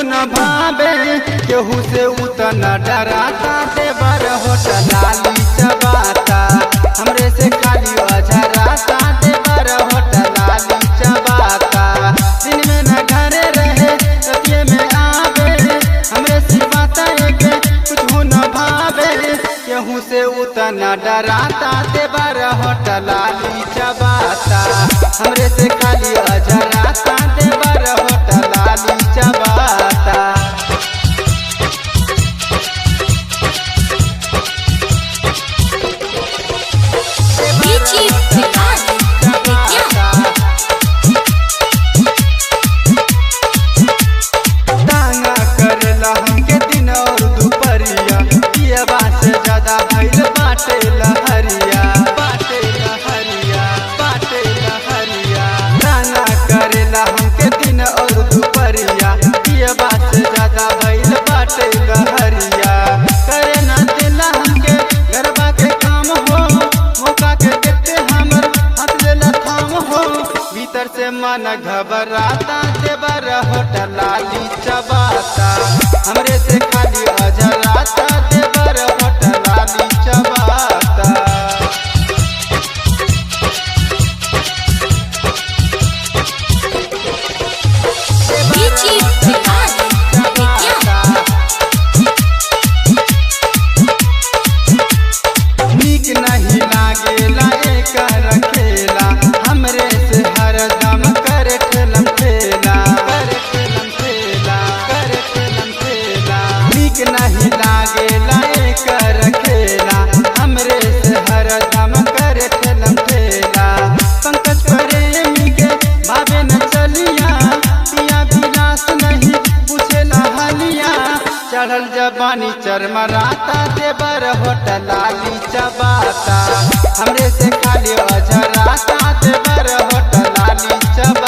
न भावे केहू से उतना डराता देवर होटल लाली चबाता हमरे से खाली अझराता देवर होटल लाली चबाता दिन में न घरे रहे सत्य में आवे हमरे से बाता एक कुछ न भावे केहू से उतना डराता देवर होटल लाली चबाता हमरे से खाली अझराता देवर होटल लाली चबाता। तांगा करेला हमके दिन और दुपहरिया ये बात से ज्यादा भइल बाटे लहरिया बाटे लहरिया बाटे लहरिया तांगा करेला हमके दिन और दुपहरिया ये बात से ज्यादा भइल बाटे लहरिया करे ना दिला हमके गरबा के काम हो मौका के देते हमर हाथ लेला थाम हो भीतर से मन घबराता देवर होटल लाली चबाता हमरे से खाली अझराता देवर होटल लाली चबाता। नीक नहीं लागेला एकर खेला हमरे से हरदम करे ठेलम ठेला करे ठेलम ठेला करे ठेलम ठेला नीक नहीं लागेला एकर खेला हमरे से हरदम करे ठेलम ठेला पंकज प्रेमी के भावे न चलिया पिया विलास नहीं पूछेला हलिया चढ़ल जबानी चरमराता देवर होटल लाली चबाता हमरे से खाली अझराता देवर होटल लाली चबाता।